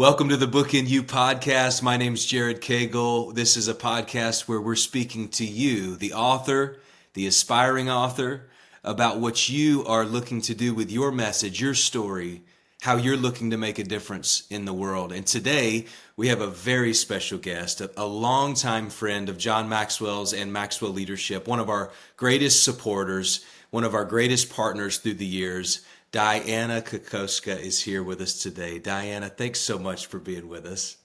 Welcome to the Book in You podcast. My name's Jared Cagle. This is a podcast where we're speaking to you, the author, the aspiring author, about what you are looking to do with your message, your story, how you're looking to make a difference in the world. And today we have a very special guest, a longtime friend of John Maxwell's and Maxwell Leadership, one of our greatest supporters, one of our greatest partners through the years. Dianna Kokoszka is here with us today. Dianna, thanks so much for being with us.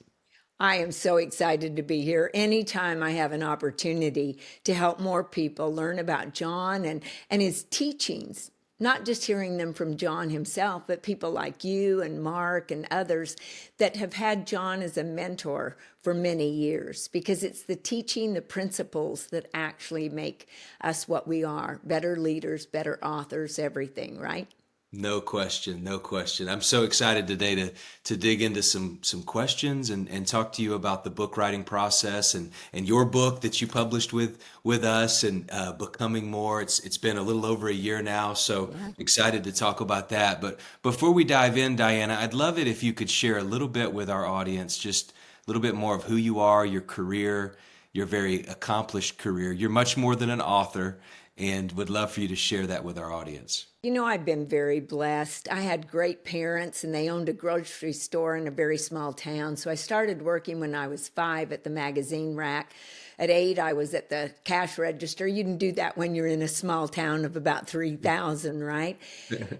I am so excited to be here. Anytime I have an opportunity to help more people learn about John and his teachings, not just hearing them from John himself, but people like you and Mark and others that have had John as a mentor for many years, because it's the teaching, the principles that actually make us what we are, better leaders, better authors, everything, right? No question, no question. I'm so excited today to dig into some questions and talk to you about the book writing process and your book that you published with us and Becoming More. It's been a little over a year now, so Yeah. excited to talk about that. But before we dive in, Dianna, I'd love it if you could share a little bit with our audience, just a little bit more of who you are, your career, your very accomplished career. You're much more than an author, and would love for you to share that with our audience. I've been very blessed. I had great parents, and they owned a grocery store in a very small town. So I started working when I was 5 at the magazine rack. At 8, I was at the cash register. You can do that when you're in a small town of about 3,000, right?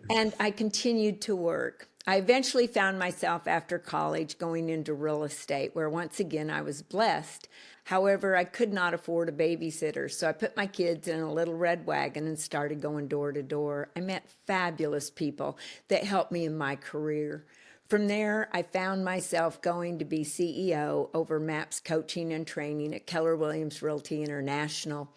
And I continued to work. I eventually found myself after college going into real estate, where once again I was blessed. However, I could not afford a babysitter, so I put my kids in a little red wagon and started going door to door. I met fabulous people that helped me in my career. From there, I found myself going to be CEO over MAPS coaching and training at Keller Williams Realty International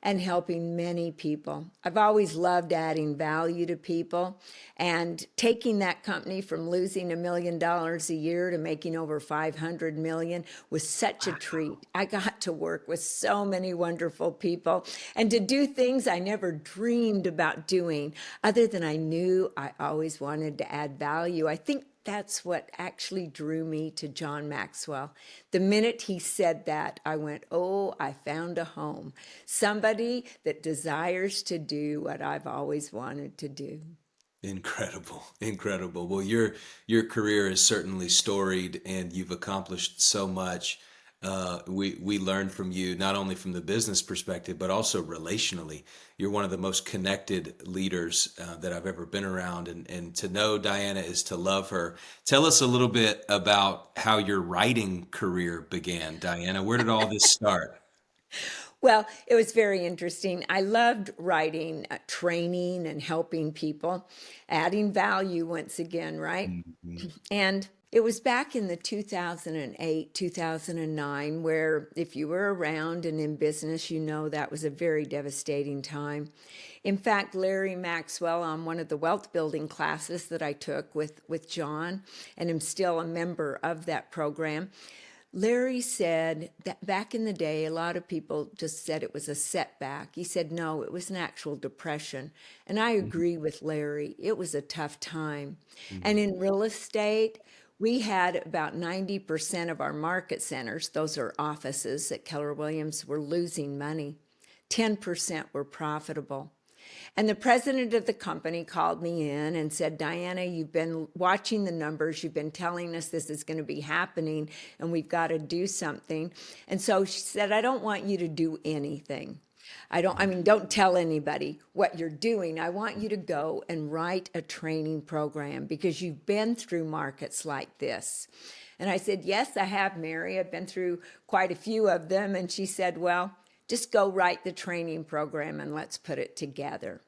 and helping many people. I've always loved adding value to people, and taking that company from losing $1 million a year to making over 500 million was such a treat. I got to work with so many wonderful people and to do things I never dreamed about doing, other than I knew I always wanted to add value. I think that's what actually drew me to John Maxwell. The minute he said that, I went, oh, I found a home. Somebody that desires to do what I've always wanted to do. Incredible, incredible. Well, your career is certainly storied, and you've accomplished so much. We learned from you not only from the business perspective, but also relationally. You're one of the most connected leaders that I've ever been around, and to know Dianna is to love her. Tell us a little bit about how your writing career began, Dianna. Where did all this start? Well, it was very interesting. I loved writing, training, and helping people, adding value once again, right? Mhm. And it was back in the 2008, 2009, where if you were around and in business, that was a very devastating time. In fact, Larry Maxwell, on one of the wealth building classes that I took with John, and am still a member of that program, Larry said that back in the day, a lot of people just said it was a setback. He said, no, it was an actual depression. And I Mhm. agree with Larry. It was a tough time. And Mhm. in real estate, we had about 90% of our market centers, those are offices at Keller Williams, were losing money. 10% were profitable. And the president of the company called me in and said, Dianna, you've been watching the numbers. You've been telling us this is going to be happening and we've got to do something. And so she said, I don't want you to do anything. Don't tell anybody what you're doing. I want you to go and write a training program because you've been through markets like this. And I said, yes, I have, Mary. I've been through quite a few of them. And she said, well, just go write the training program and let's put it together.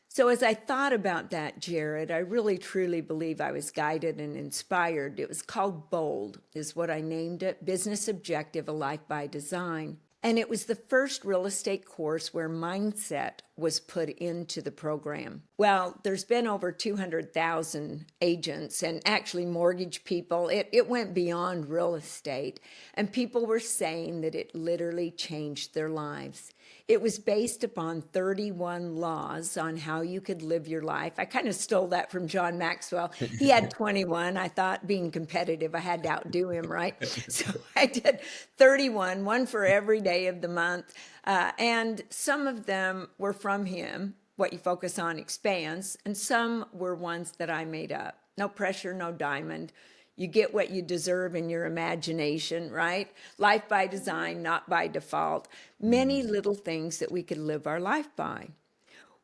So as I thought about that, Jared, I really truly believe I was guided and inspired. It was called BOLD, is what I named it, Business Objective, A Life by Design. And it was the first real estate course where mindset was put into the program. Well, there's been over 200,000 agents and actually mortgage people. It went beyond real estate, and people were saying that it literally changed their lives. It was based upon 31 laws on how you could live your life. I kind of stole that from John Maxwell. He had 21. I thought, being competitive, I had to outdo him, right? So I did 31, one for every day of the month. And some of them were from him. What you focus on expands. And some were ones that I made up. No pressure, no diamond. You get what you deserve in your imagination, right? Life by design, not by default. Many little things that we could live our life by.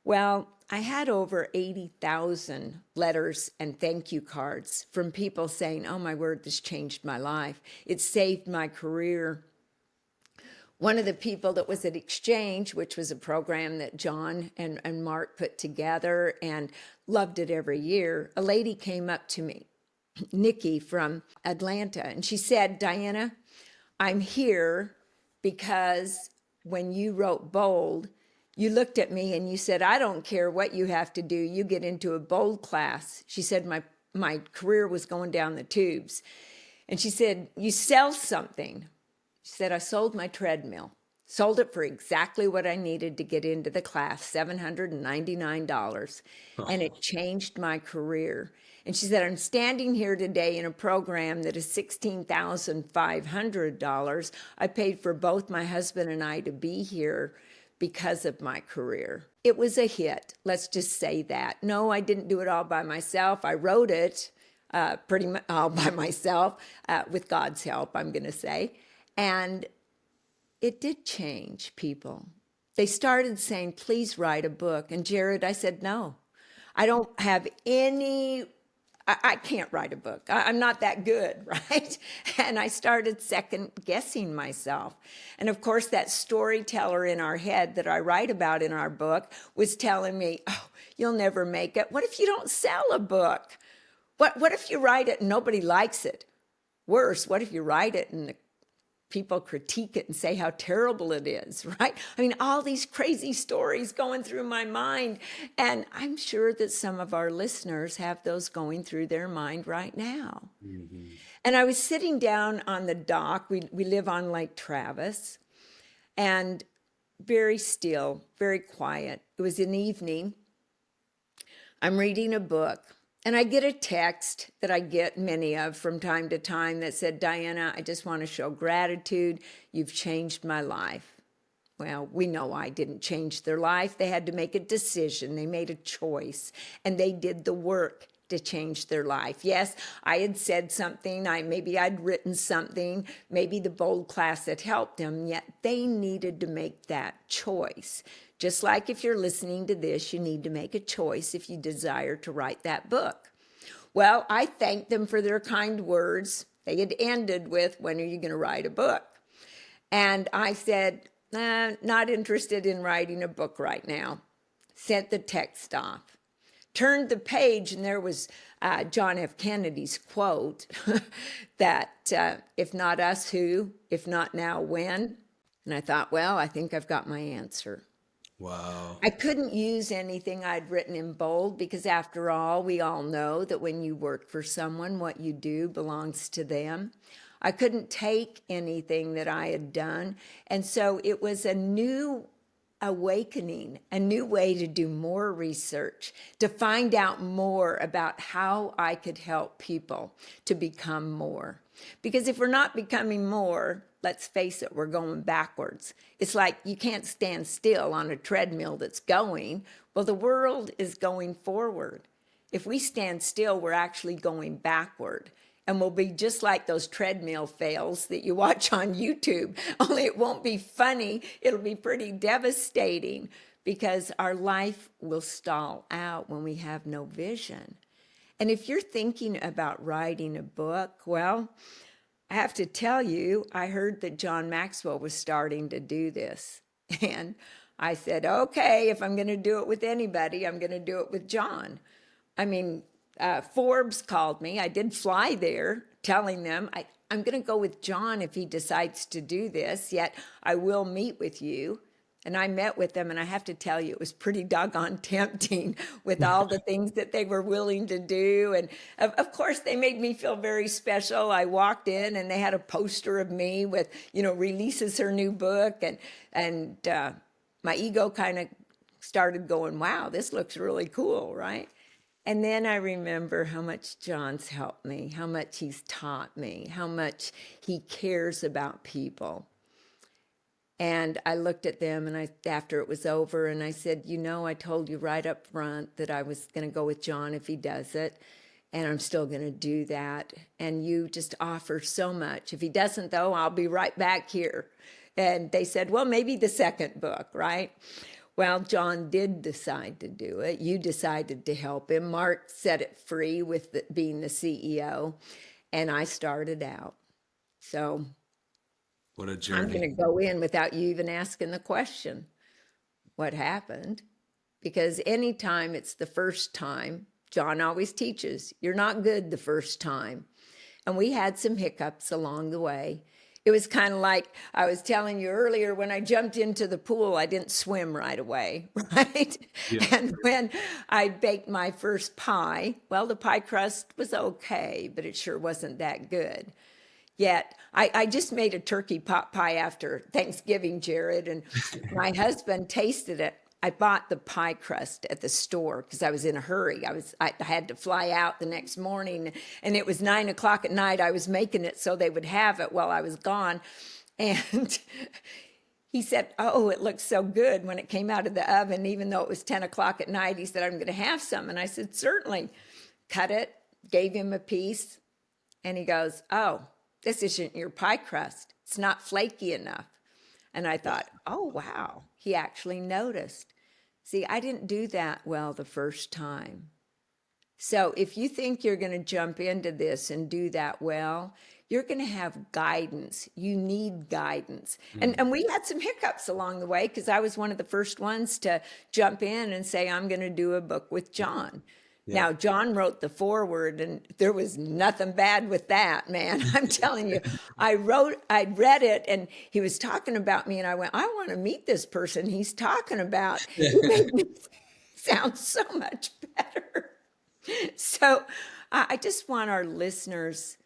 Well, I had over 80,000 letters and thank you cards from people saying, oh my word, this changed my life. It saved my career. One of the people that was at Exchange, which was a program that John and Mark put together and loved it every year, a lady came up to me, Nikki from Atlanta, and she said, Dianna, I'm here because when you wrote Bold, you looked at me and you said, I don't care what you have to do, you get into a Bold class. She said, my career was going down the tubes. And she said, you sell something. She said, I sold my treadmill, sold it for exactly what I needed to get into the class, $799, and it changed my career. And she said, I'm standing here today in a program that is $16,500. I paid for both my husband and I to be here because of my career. It was a hit, let's just say that. No, I didn't do it all by myself. I wrote it pretty much all by myself, with God's help, I'm going to say. And it did change people. They started saying, please write a book. And Jared, I said, no, I don't have any, I can't write a book. I'm not that good, right? And I started second guessing myself. And of course, that storyteller in our head that I write about in our book was telling me, oh, you'll never make it. What if you don't sell a book? What if you write it and nobody likes it? Worse, what if you write it and the people critique it and say how terrible it is, right? I mean, all these crazy stories going through my mind. And I'm sure that some of our listeners have those going through their mind right now. Mm-hmm. And I was sitting down on the dock. We live on Lake Travis, and very still, very quiet. It was an evening. I'm reading a book. And I get a text that I get many of from time to time that said, Dianna, I just want to show gratitude. You've changed my life. Well, we know I didn't change their life. They had to make a decision. They made a choice, and they did the work to change their life. Yes, I had said something. Maybe I'd written something, maybe the Bold class that helped them, yet they needed to make that choice. Just like if you're listening to this, you need to make a choice if you desire to write that book. Well, I thanked them for their kind words. They had ended with, when are you going to write a book? And I said, not interested in writing a book right now. Sent the text off. Turned the page, and there was John F. Kennedy's quote that if not us, who? If not now, when? And I thought, well, I think I've got my answer. Wow. I couldn't use anything I'd written in Bold because, after all, we all know that when you work for someone, what you do belongs to them. I couldn't take anything that I had done. And so it was a new awakening, a new way to do more research, to find out more about how I could help people to become more. Because if we're not becoming more, let's face it, we're going backwards. It's like you can't stand still on a treadmill that's going. Well, the world is going forward. If we stand still, we're actually going backward. And we'll be just like those treadmill fails that you watch on YouTube, only it won't be funny. It'll be pretty devastating because our life will stall out when we have no vision. And if you're thinking about writing a book, well, I have to tell you, I heard that John Maxwell was starting to do this. And I said, okay, if I'm going to do it with anybody, I'm going to do it with John. I mean, Forbes called me. I did fly there telling them, I'm going to go with John if he decides to do this, yet I will meet with you. And I met with them, and I have to tell you, it was pretty doggone tempting with all the things that they were willing to do. And of course, they made me feel very special. I walked in, and they had a poster of me with, releases her new book, and my ego kind of started going, wow, this looks really cool, right? And then I remember how much John's helped me, how much he's taught me, how much he cares about people. And I looked at them after it was over, and I said, I told you right up front that I was going to go with John if he does it, and I'm still going to do that. And you just offer so much. If he doesn't, though, I'll be right back here. And they said, well, maybe the second book, right? Well, John did decide to do it. You decided to help him. Mark set it free with being the CEO, and I started out. So what a journey. I'm going to go in without you even asking the question, what happened? Because anytime it's the first time, John always teaches, you're not good the first time. And we had some hiccups along the way. It was kind of like I was telling you earlier, when I jumped into the pool, I didn't swim right away, right? Yeah. And when I baked my first pie, well, the pie crust was okay, but it sure wasn't that good. Yet I just made a turkey pot pie after Thanksgiving, Jared, and my husband tasted it. I bought the pie crust at the store because I was in a hurry. I had to fly out the next morning, and it was 9:00 at night. I was making it so they would have it while I was gone. And he said, oh, it looks so good when it came out of the oven, even though it was 10:00 at night. He said, I'm going to have some. And I said, certainly. Cut it, gave him a piece, and he goes, oh, this isn't your pie crust. It's not flaky enough. And I thought, oh, wow, he actually noticed. See, I didn't do that well the first time. So if you think you're going to jump into this and do that well, you're going to have guidance. You need guidance. And we had some hiccups along the way because I was one of the first ones to jump in and say, I'm going to do a book with John. Yeah. Now, John wrote the foreword, and there was nothing bad with that, man. I'm telling you, I read it, and he was talking about me, and I went, I want to meet this person he's talking about. He made me sound so much better. So I just want our listeners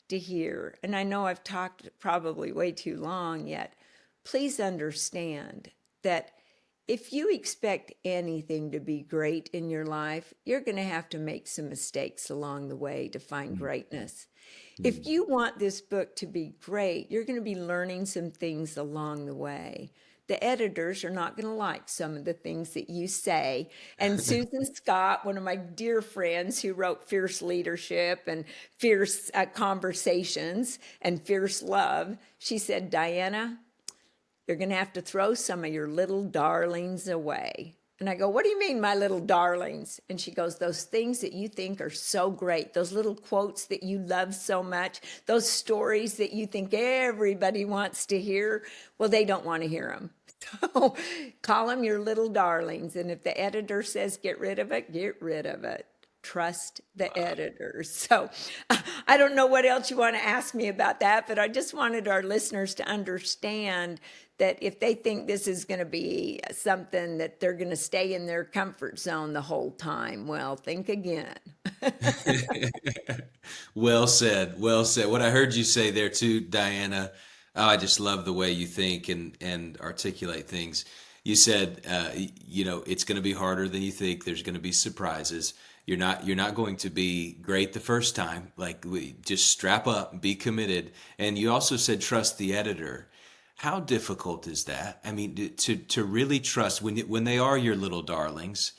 to hear, and I know I've talked probably way too long yet, please understand that if you expect anything to be great in your life, you're going to have to make some mistakes along the way to find greatness. If you want this book to be great, you're going to be learning some things along the way. The editors are not going to like some of the things that you say. And Susan Scott, one of my dear friends who wrote Fierce Leadership and Fierce Conversations and Fierce Love, she said, Dianna, you're going to have to throw some of your little darlings away. And I go, what do you mean, my little darlings? And she goes, those things that you think are so great, those little quotes that you love so much, those stories that you think everybody wants to hear, well, they don't want to hear them. So call them your little darlings. And if the editor says get rid of it, get rid of it. Trust the editors. So I don't know what else you want to ask me about that, but I just wanted our listeners to understand that if they think this is going to be something that they're going to stay in their comfort zone the whole time, well, think again. Well said. Well said. What I heard you say there too, Dianna, I just love the way you think and articulate things. You said, it's going to be harder than you think. There's going to be surprises. You're not going to be great the first time. Just strap up, be committed. And you also said trust the editor. How difficult is that? I mean, to really trust when they are your little darlings,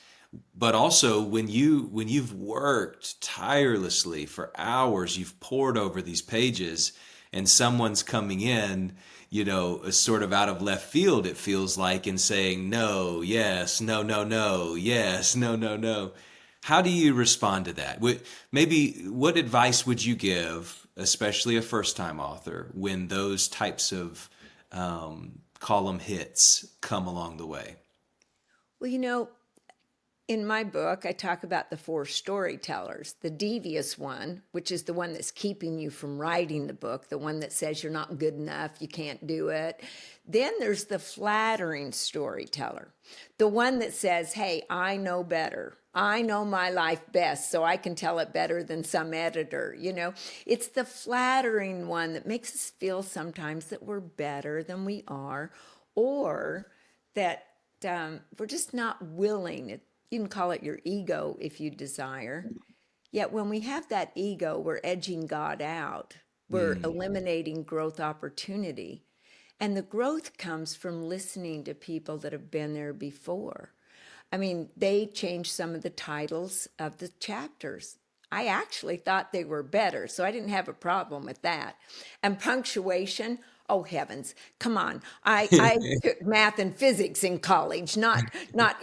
but also when you've worked tirelessly for hours, you've pored over these pages, and someone's coming in, sort of out of left field, it feels like, and saying no, yes, no, no, no, yes, no, no, no. How do you respond to that? What advice would you give, especially a first-time author, when those types of column hits come along the way? Well, in my book, I talk about the 4 storytellers. The devious one, which is the one that's keeping you from writing the book, the one that says you're not good enough, you can't do it. Then there's the flattering storyteller, the one that says, hey, I know better. I know my life best, so I can tell it better than some editor. It's the flattering one that makes us feel sometimes that we're better than we are, or that we're just not willing. You can call it your ego if you desire. Yet when we have that ego, we're edging God out. We're eliminating growth opportunity. And the growth comes from listening to people that have been there before. I mean, they changed some of the titles of the chapters. I actually thought they were better, so I didn't have a problem with that. And punctuation, oh heavens, come on. I took math and physics in college, not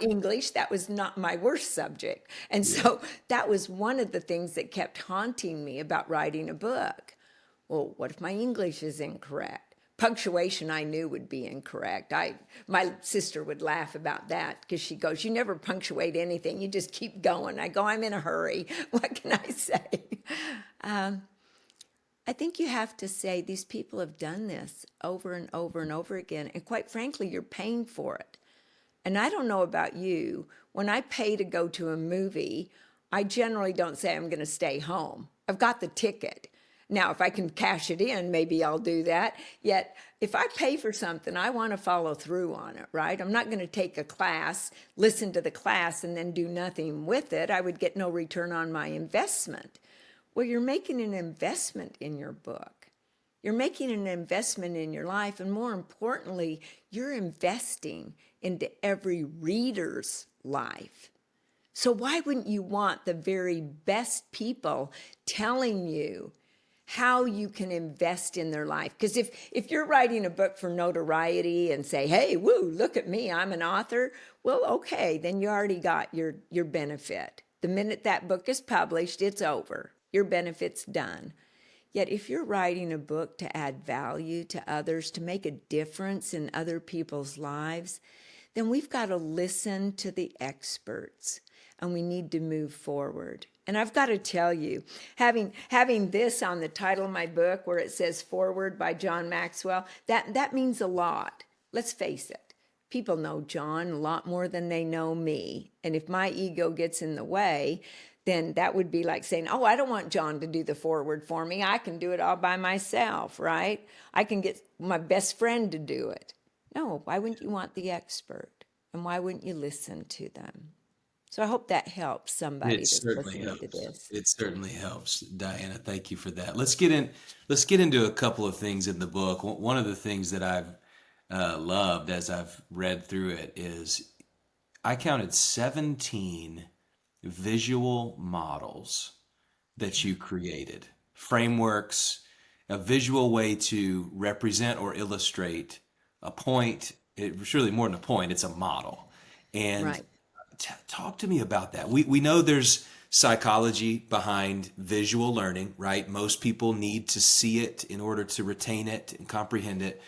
English. That was not my worst subject. And so that was one of the things that kept haunting me about writing a book. Well, what if my English is incorrect? Punctuation I knew would be incorrect. My sister would laugh about that because she goes, you never punctuate anything. You just keep going. I go, I'm in a hurry. What can I say? I think you have to say these people have done this over and over and over again. And quite frankly, you're paying for it. And I don't know about you. When I pay to go to a movie, I generally don't say I'm going to stay home. I've got the ticket. Now, if I can cash it in, maybe I'll do that. Yet, if I pay for something, I want to follow through on it, right? I'm not going to take a class, listen to the class, and then do nothing with it. I would get no return on my investment. Well, you're making an investment in your book. You're making an investment in your life. And more importantly, you're investing into every reader's life. So why wouldn't you want the very best people telling you how you can invest in their life? Because if you're writing a book for notoriety and say, hey, woo, look at me, I'm an author, well, okay, then you already got your benefit. The minute that book is published, it's over. Your benefit's done. Yet if you're writing a book to add value to others, to make a difference in other people's lives, then we've got to listen to the experts and we need to move forward. And I've got to tell you, having this on the title of my book where it says Forward by John Maxwell, that means a lot. Let's face it. People know John a lot more than they know me. And if my ego gets in the way, then that would be like saying, oh, I don't want John to do the forward for me. I can do it all by myself, right? I can get my best friend to do it. No, why wouldn't you want the expert? And why wouldn't you listen to them? So I hope that helps somebody It that's certainly listening to helps. this. It certainly helps, Dianna. Thank you for that. Let's get into a couple of things in the book. One of the things that I've loved as I've read through it is I counted 17 visual models that you created, frameworks, a visual way to represent or illustrate a point. It's really more than a point, it's a model. And Right. talk to me about that. We know there's psychology behind visual learning, right? Most people need to see it in order to retain it and comprehend it.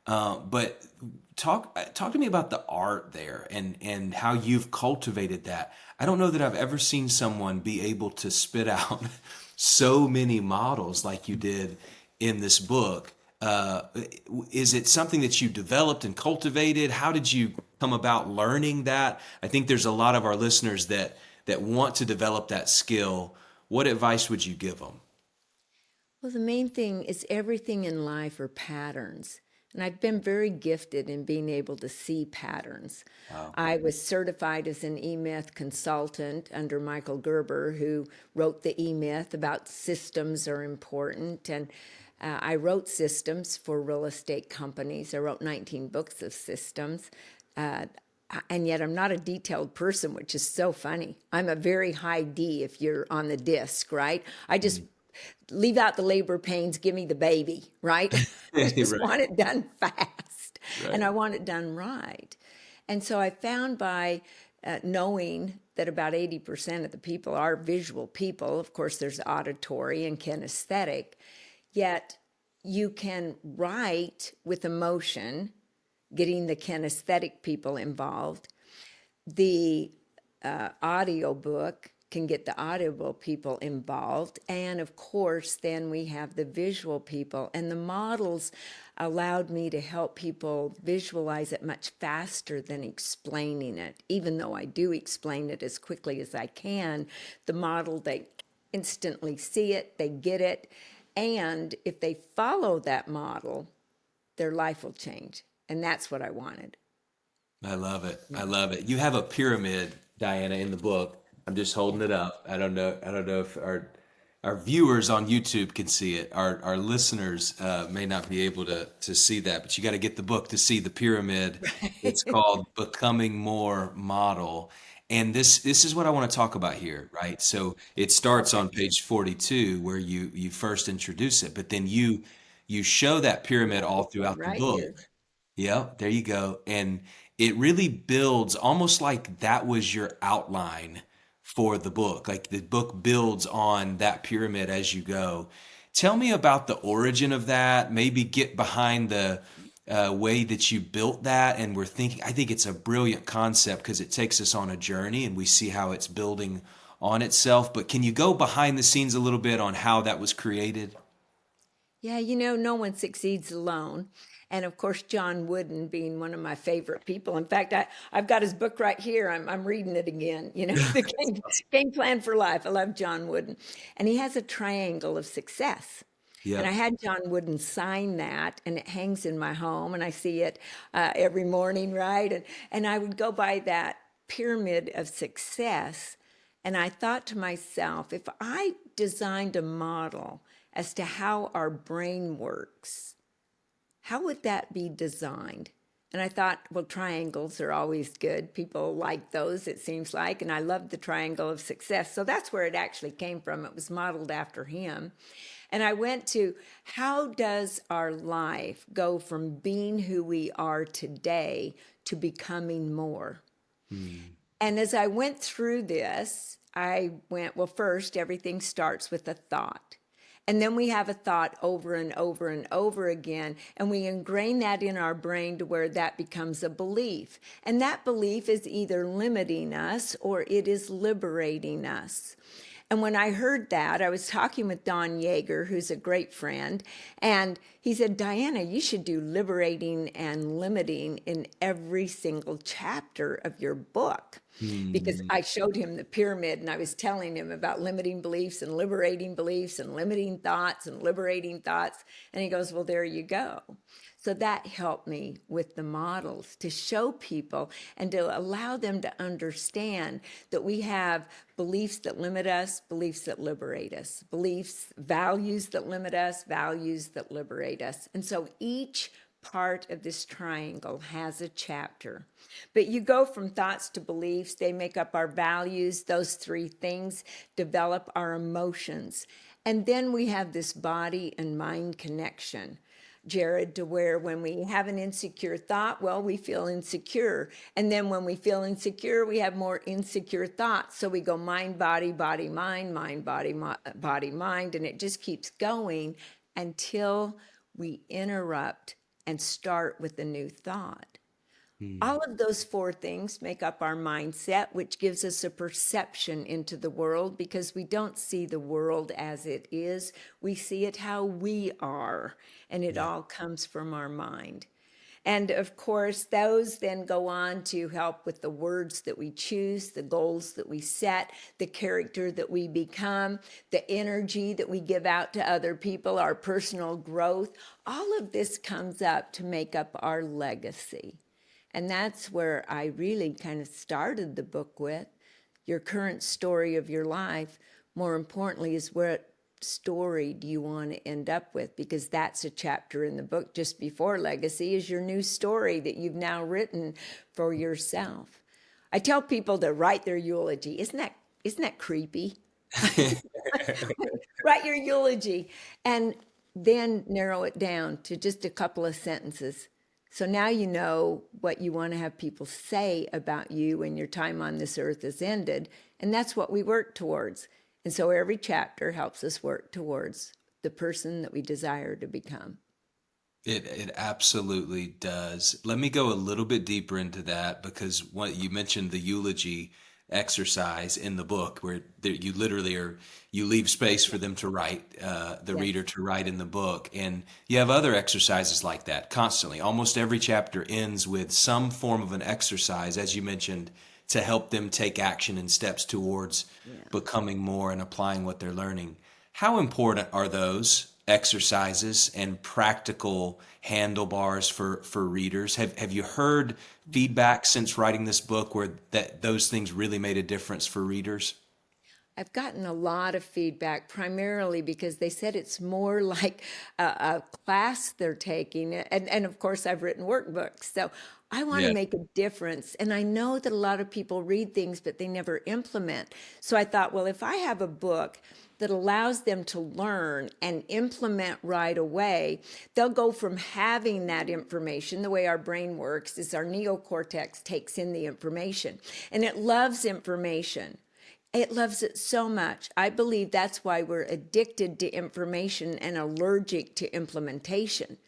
But talk to me about the art there and how you've cultivated that. I don't know that I've ever seen someone be able to spit out so many models like you did in this book. Is it something that you developed and cultivated? How did you come about learning that? I think there's a lot of our listeners that want to develop that skill. What advice would you give them? Well, the main thing is everything in life are patterns. And I've been very gifted in being able to see patterns. Wow. I was certified as an E-Myth consultant under Michael Gerber, who wrote the E-Myth about systems are important. And I wrote systems for real estate companies. I wrote 19 books of systems. And yet I'm not a detailed person, which is so funny. I'm a very high D if you're on the disc, right? I just leave out the labor pains, give me the baby, right? I just Right, want it done fast and right. I want it done right. And so I found by knowing that about 80% of the people are visual people, of course there's auditory and kinesthetic, yet you can write with emotion, getting the kinesthetic people involved. The audiobook can get the audible people involved. And of course, then we have the visual people. And the models allowed me to help people visualize it much faster than explaining it. Even though I do explain it as quickly as I can, the model, they instantly see it, they get it. And if they follow that model, their life will change. And that's what I wanted. I love it. I love it. You have a pyramid, Diana, in the book. I'm just holding it up. I don't know if our viewers on YouTube can see it. Our listeners may not be able to see that, but you got to get the book to see the pyramid. It's called Becoming More Model. And this is what I want to talk about here, right? So it starts Okay. on page 42 where you first introduce it, but then you show that pyramid all throughout the Right book. here. Yep, there you go. And it really builds almost like that was your outline for the book. Like the book builds on that pyramid as you go. Tell me about the origin of that. Maybe get behind the way that you built that. And I think it's a brilliant concept because it takes us on a journey and we see how it's building on itself. But can you go behind the scenes a little bit on how that was created? Yeah, no one succeeds alone. And of course, John Wooden being one of my favorite people. In fact, I've got his book right here. I'm reading it again, The Game Plan for Life. I love John Wooden. And he has a triangle of success. And I Yep. had John Wooden sign that, and it hangs in my home, and I see it every morning, right? And I would go by that pyramid of success, and I thought to myself, if I designed a model as to how our brain works, how would that be designed? And I thought, well, triangles are always good. People like those, it seems like. And I love the triangle of success. So that's where it actually came from. It was modeled after him. And I went to how does our life go from being who we are today to becoming more? Hmm. And as I went through this, I went, well, first, everything starts with a thought. And then we have a thought over and over and over again, and we ingrain that in our brain to where that becomes a belief. And that belief is either limiting us or it is liberating us. And when I heard that, I was talking with Don Yeager, who's a great friend, and he said, Diana, you should do liberating and limiting in every single chapter of your book. Because Hmm. I showed him the pyramid and I was telling him about limiting beliefs and limiting thoughts and liberating thoughts. And he goes, well, there you go. So that helped me with the models to show people and to allow them to understand that we have beliefs that limit us, beliefs that liberate us, beliefs, values that limit us, values that liberate us. And so each part of this triangle has a chapter. But you go from thoughts to beliefs, they make up our values. Those three things develop our emotions. And then we have this body and mind connection, Jared, to where when we have an insecure thought, well, we feel insecure. And then when we feel insecure, we have more insecure thoughts. So we go mind, body, body, body, mind, and it just keeps going until we interrupt and start with a new thought. All Hmm. of those four things make up our mindset, which gives us a perception into the world because we don't see the world as it is. We see it how we are, and it Yeah. all comes from our mind. And of course, those then go on to help with the words that we choose, the goals that we set, the character that we become, the energy that we give out to other people, our personal growth. All of this comes up to make up our legacy. And that's where I really kind of started the book with your current story of your life. More importantly, is what story do you want to end up with? Because that's a chapter in the book just before legacy is your new story that you've now written for yourself. I tell people to write their eulogy. Isn't that creepy? Write your eulogy and then narrow it down to just a couple of sentences. So now you know what you want to have people say about you when your time on this earth is ended. And that's what we work towards. And so every chapter helps us work towards the person that we desire to become. It absolutely does. Let me go a little bit deeper into that because what you mentioned the eulogy. exercise in the book where you literally you leave space for them to write, the Yes. reader to write in the book. And you have other exercises like that constantly. Almost every chapter ends with some form of an exercise, as you mentioned, to help them take action and steps towards Yeah. becoming more and applying what they're learning. How important are those exercises and practical handlebars for readers? Have you heard feedback since writing this book where that those things really made a difference for readers? I've gotten a lot of feedback, primarily because they said it's more like a class they're taking. And of course, I've written workbooks. So I want to Yes. make a difference. And I know that a lot of people read things, but they never implement. So I thought, well, if I have a book that allows them to learn and implement right away, they'll go from having that information. The way our brain works is our neocortex takes in the information, and it loves information. It loves it so much. I believe that's why we're addicted to information and allergic to implementation.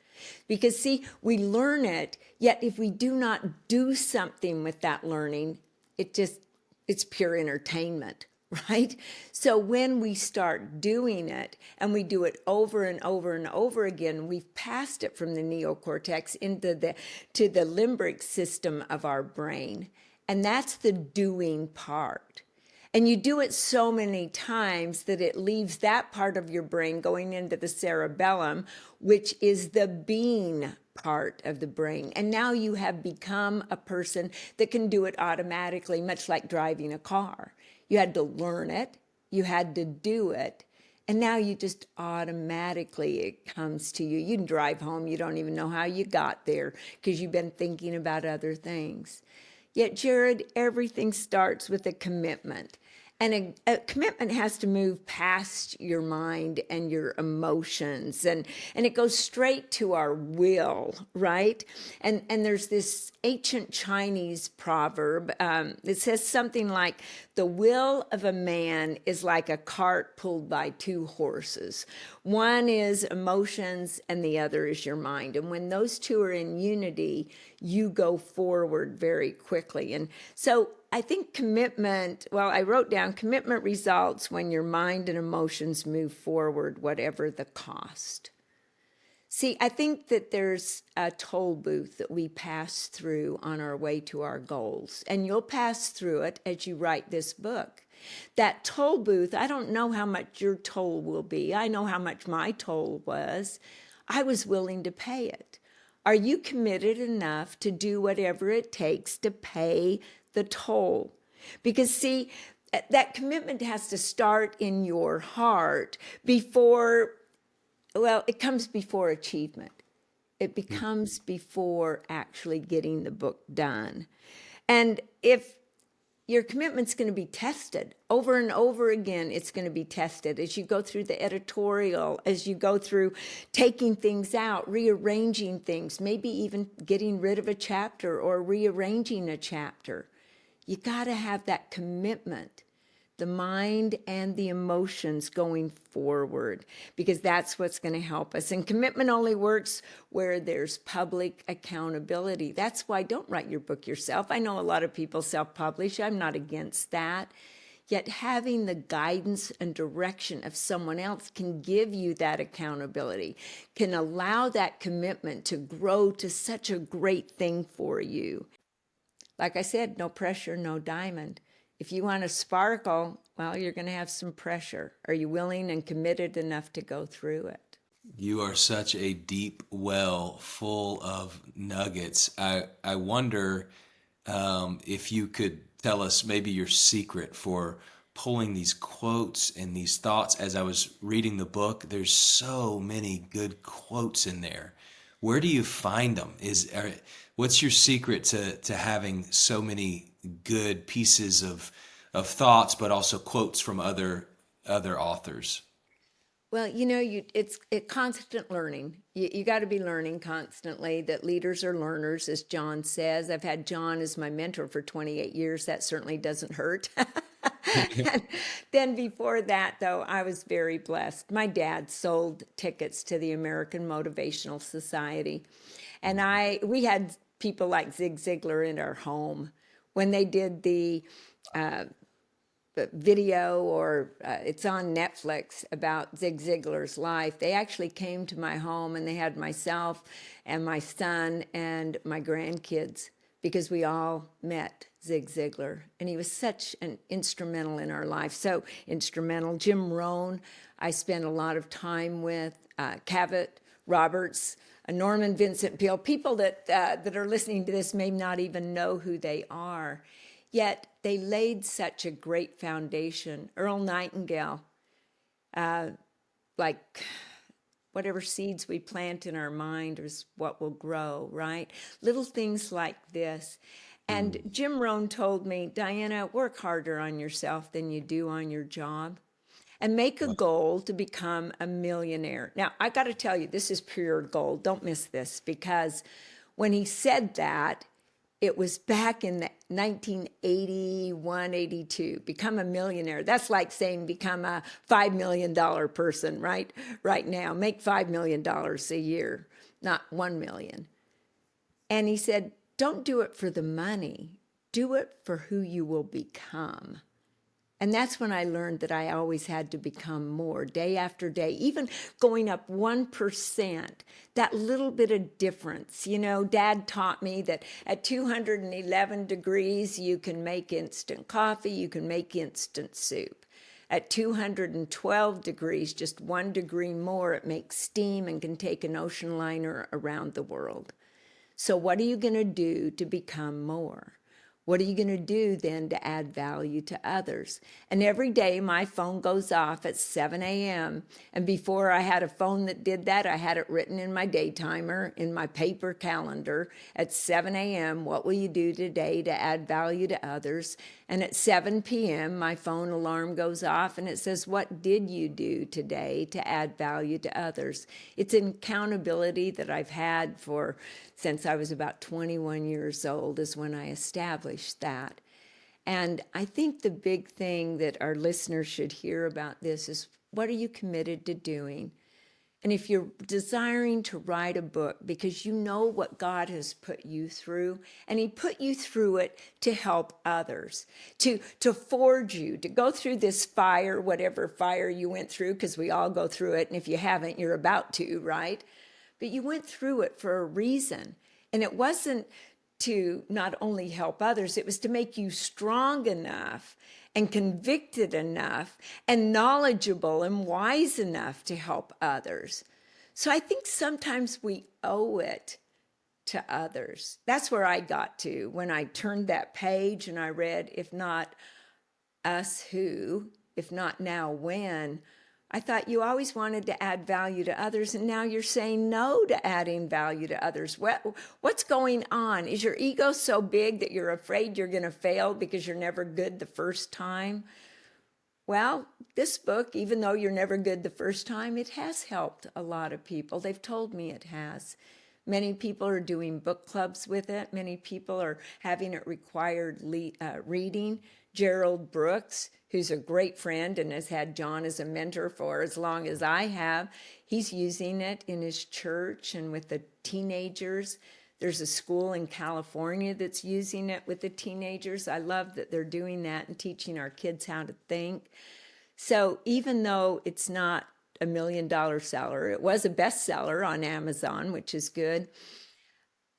Because, see, we learn it, yet if we do not do something with that learning, it's pure entertainment, right? So when we start doing it and we do it over and over and over again, we've passed it from the neocortex into to the limbic system of our brain. And that's the doing part. And you do it so many times that it leaves that part of your brain going into the cerebellum, which is the being part of the brain. And now you have become a person that can do it automatically, much like driving a car. You had to learn it, you had to do it, and now you just automatically, it comes to you. You can drive home, you don't even know how you got there because you've been thinking about other things. Yet, Jared, everything starts with a commitment. And a commitment has to move past your mind and your emotions, and it goes straight to our will, right? And there's this ancient Chinese proverb that says something like, the will of a man is like a cart pulled by two horses. One is emotions and the other is your mind. And when those two are in unity, you go forward very quickly. And so I think commitment, well, I wrote down commitment results when your mind and emotions move forward, whatever the cost. See, I think that there's a toll booth that we pass through on our way to our goals, and you'll pass through it as you write this book. That toll booth, I don't know how much your toll will be. I know how much my toll was. I was willing to pay it. Are you committed enough to do whatever it takes to pay the toll? Because, see, that commitment has to start in your heart before, well, it comes before achievement. It becomes before actually getting the book done. And if your commitment's going to be tested over and over again, it's going to be tested as you go through the editorial, as you go through taking things out, rearranging things, maybe even getting rid of a chapter or rearranging a chapter. You got to have that commitment, the mind and the emotions going forward, because that's what's going to help us. And commitment only works where there's public accountability. That's why don't write your book yourself. I know a lot of people self-publish. I'm not against that. Yet having the guidance and direction of someone else can give you that accountability, can allow that commitment to grow to such a great thing for you. Like I said, no pressure, no diamond. If you want to sparkle, well, you're going to have some pressure. Are you willing and committed enough to go through it? You are such a deep well full of nuggets. I wonder if you could tell us maybe your secret for pulling these quotes and these thoughts. As I was reading the book, there's so many good quotes in there. Where do you find them? What's your secret to having so many good pieces of thoughts, but also quotes from other authors? Well, it's constant learning. You got to be learning constantly. That leaders are learners, as John says. I've had John as my mentor for 28 years. That certainly doesn't hurt. And then before that, though, I was very blessed. My dad sold tickets to the American Motivational Society, and we had people like Zig Ziglar in our home when they did the video, or it's on Netflix, about Zig Ziglar's life. They actually came to my home, and they had myself and my son and my grandkids, because we all met Zig Ziglar, and he was such an instrumental in our life. So instrumental. Jim Rohn, I spent a lot of time with, Cavett Roberts, Norman Vincent Peale, people that are listening to this may not even know who they are. Yet they laid such a great foundation. Earl Nightingale, like whatever seeds we plant in our mind is what will grow, right? Little things like this. And Jim Rohn told me, Dianna, work harder on yourself than you do on your job, and make a goal to become a millionaire. Now, I got to tell you, this is pure gold. Don't miss this, because when he said that, it was back in the 1981, 82, become a millionaire. That's like saying become a $5 million person, right? Right now, make $5 million a year, not 1 million. And he said, don't do it for the money. Do it for who you will become. And that's when I learned that I always had to become more, day after day, even going up 1%, that little bit of difference. You know, Dad taught me that at 211 degrees, you can make instant coffee, you can make instant soup. At 212 degrees, just 1 degree more, it makes steam and can take an ocean liner around the world. So what are you going to do to become more? What are you going to do then to add value to others? And every day my phone goes off at 7 a.m. And before I had a phone that did that, I had it written in my day timer, in my paper calendar at 7 a.m. What will you do today to add value to others? And at 7 p.m., my phone alarm goes off and it says, what did you do today to add value to others? It's an accountability that I've had since I was about 21 years old is when I established that. And I think the big thing that our listeners should hear about this is, what are you committed to doing? And if you're desiring to write a book because you know what God has put you through, and he put you through it to help others, to forge you, to go through this fire, whatever fire you went through, because we all go through it, and if you haven't, you're about to, right? But you went through it for a reason. And it wasn't to not only help others, it was to make you strong enough and convicted enough and knowledgeable and wise enough to help others. So I think sometimes we owe it to others. That's where I got to when I turned that page and I read, if not us, who? If not now, when? I thought you always wanted to add value to others, and now you're saying no to adding value to others. What's going on? Is your ego so big that you're afraid you're going to fail because you're never good the first time? Well, this book, even though you're never good the first time, it has helped a lot of people. They've told me it has. Many people are doing book clubs with it. Many people are having it required reading. Gerald Brooks, who's a great friend and has had John as a mentor for as long as I have, he's using it in his church and with the teenagers. There's a school in California that's using it with the teenagers. I love that they're doing that and teaching our kids how to think. So even though it's not a $1 million seller, it was a bestseller on Amazon, which is good.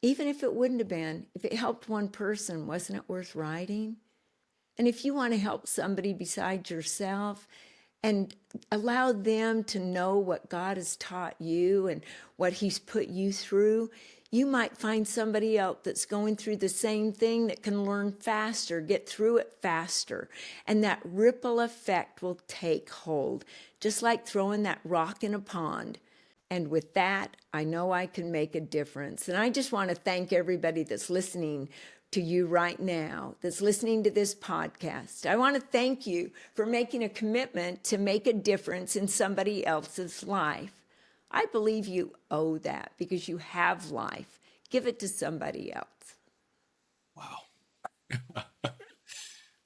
Even if it wouldn't have been, if it helped one person, wasn't it worth writing? And if you want to help somebody besides yourself and allow them to know what God has taught you and what he's put you through, you might find somebody else that's going through the same thing that can learn faster, get through it faster. And that ripple effect will take hold, just like throwing that rock in a pond. And with that, I know I can make a difference. And I just want to thank everybody that's listening to you right now, that's listening to this podcast. I want to thank you for making a commitment to make a difference in somebody else's life. I believe you owe that because you have life. Give it to somebody else. Wow.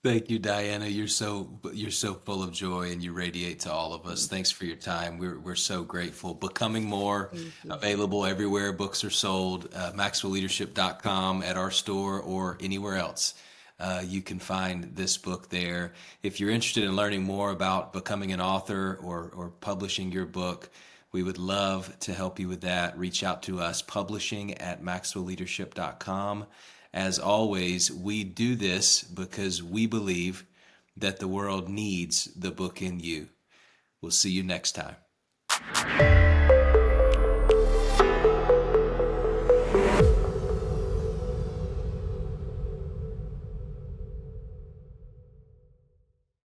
Thank you, Dianna. You're so full of joy and you radiate to all of us. Thanks for your time. We're so grateful. Becoming More, available everywhere books are sold, maxwellleadership.com, at our store or anywhere else. you can find this book there. If you're interested in learning more about becoming an author or publishing your book, we would love to help you with that. Reach out to us, publishing@maxwellleadership.com. As always, we do this because we believe that the world needs the book in you. We'll see you next time.